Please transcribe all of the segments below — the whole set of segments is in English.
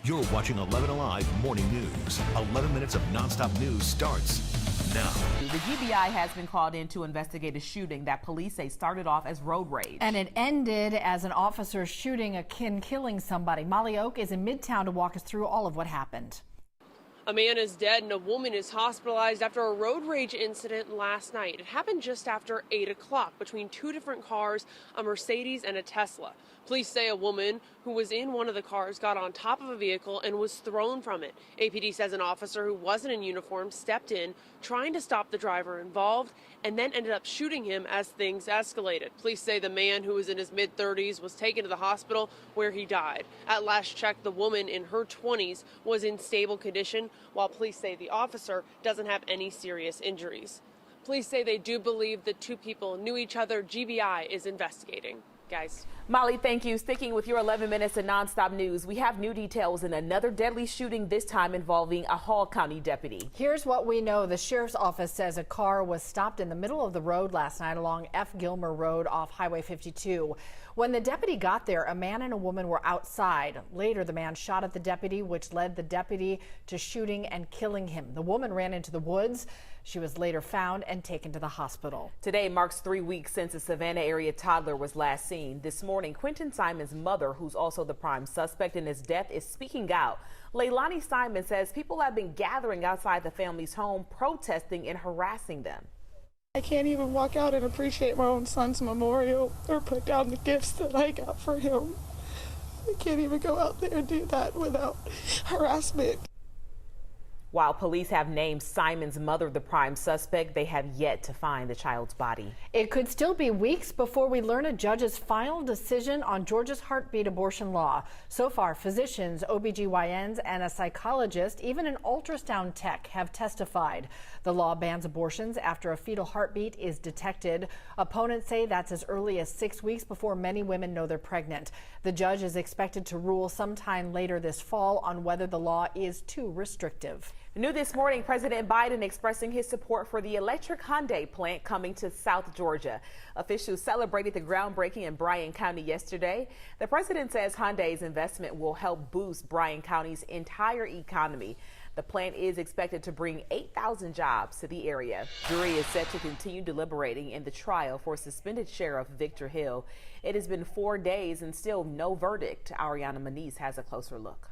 You're watching 11 Alive Morning News. 11 minutes of nonstop news starts now. The GBI has been called in to investigate a shooting that police say started off as road rage. And it ended as an officer shooting a kid, killing somebody. Molly Oak is in Midtown to walk us through all of what happened. A man is dead and a woman is hospitalized after a road rage incident last night. It happened just after 8 o'clock between two different cars, a Mercedes and a Tesla. Police say a woman who was in one of the cars got on top of a vehicle and was thrown from it. APD says an officer who wasn't in uniform stepped in, trying to stop the driver involved, and then ended up shooting him as things escalated. Police say the man, who was in his mid-30s, was taken to the hospital where he died. At last check, the woman in her 20s was in stable condition, while police say the officer doesn't have any serious injuries. Police say they do believe the two people knew each other. GBI is investigating. Guys. Molly, thank you. Sticking with your 11 minutes of nonstop news, we have new details in another deadly shooting, this time involving a Hall County deputy. Here's what we know. The sheriff's office says a car was stopped in the middle of the road last night along F. Gilmer Road off Highway 52. When the deputy got there, a man and a woman were outside. Later, the man shot at the deputy, which led the deputy to shooting and killing him. The woman ran into the woods. She was later found and taken to the hospital. Today marks 3 weeks since a Savannah area toddler was last seen. This morning, Quinton Simon's mother, who's also the prime suspect in his death, is speaking out. Leilani Simon says people have been gathering outside the family's home, protesting and harassing them. I can't even walk out and appreciate my own son's memorial or put down the gifts that I got for him. I can't even go out there and do that without harassment. While police have named Simon's mother the prime suspect, they have yet to find the child's body. It could still be weeks before we learn a judge's final decision on Georgia's heartbeat abortion law. So far, physicians, OBGYNs, and a psychologist, even an ultrasound tech, have testified. The law bans abortions after a fetal heartbeat is detected. Opponents say that's as early as 6 weeks before many women know they're pregnant. The judge is expected to rule sometime later this fall on whether the law is too restrictive. New this morning, President Biden expressing his support for the electric Hyundai plant coming to South Georgia. Officials celebrated the groundbreaking in Bryan County yesterday. The president says Hyundai's investment will help boost Bryan County's entire economy. The plant is expected to bring 8,000 jobs to the area. Jury is set to continue deliberating in the trial for suspended Sheriff Victor Hill. It has been 4 days and still no verdict. Ariana Maniz has a closer look.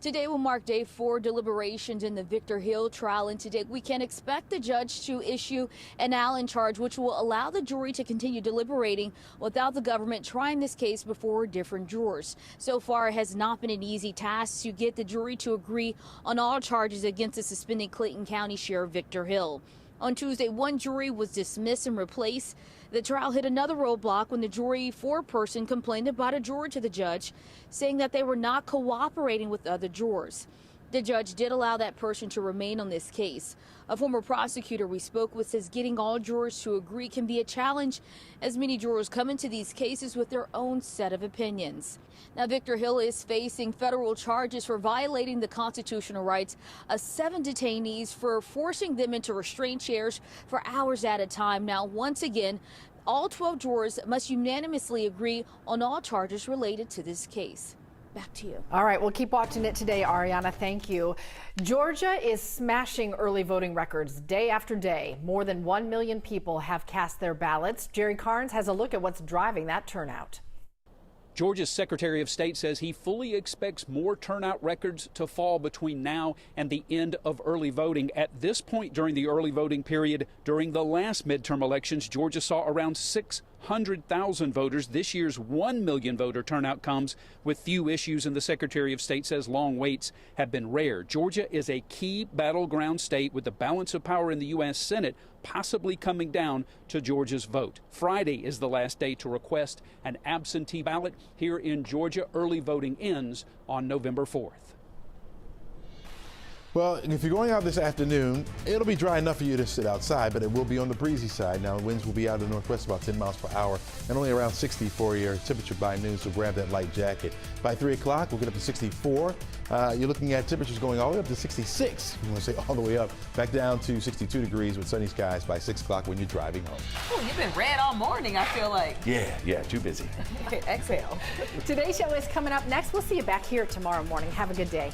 Today will mark day 4 deliberations in the Victor Hill trial, and today we can expect the judge to issue an Allen charge, which will allow the jury to continue deliberating without the government trying this case before different jurors. So far, it has not been an easy task to get the jury to agree on all charges against the suspended Clayton County Sheriff Victor Hill. On Tuesday, one jury was dismissed and replaced. The trial hit another roadblock when the jury foreperson complained about a juror to the judge, saying that they were not cooperating with other jurors. The judge did allow that person to remain on this case. A former prosecutor we spoke with says getting all jurors to agree can be a challenge, as many jurors come into these cases with their own set of opinions. Now, Victor Hill is facing federal charges for violating the constitutional rights of 7 detainees for forcing them into restraint chairs for hours at a time. Now, once again, all 12 jurors must unanimously agree on all charges related to this case. Back to you. All right, we'll keep watching it today, Ariana. Thank you. Georgia is smashing early voting records day after day. More than 1 million people have cast their ballots. Jerry Carnes has a look at what's driving that turnout. Georgia's Secretary of State says he fully expects more turnout records to fall between now and the end of early voting. At this point during the early voting period, during the last midterm elections, Georgia saw around 600,000 voters. This year's 1 million voter turnout comes with few issues, and the Secretary of State says long waits have been rare. Georgia is a key battleground state with the balance of power in the U.S. Senate possibly coming down to Georgia's vote. Friday is the last day to request an absentee ballot. Here in Georgia, early voting ends on November 4th. Well, if you're going out this afternoon, it'll be dry enough for you to sit outside, but it will be on the breezy side. Now, winds will be out of the northwest about 10 miles per hour and only around 60 for your temperature by noon, so grab that light jacket. By 3 o'clock, we'll get up to 64. You're looking at temperatures going all the way up to 66. You want to say all the way up, back down to 62 degrees with sunny skies by 6 o'clock when you're driving home. Oh, you've been red all morning, I feel like. Yeah, too busy. Exhale. Today's show is coming up next. We'll see you back here tomorrow morning. Have a good day.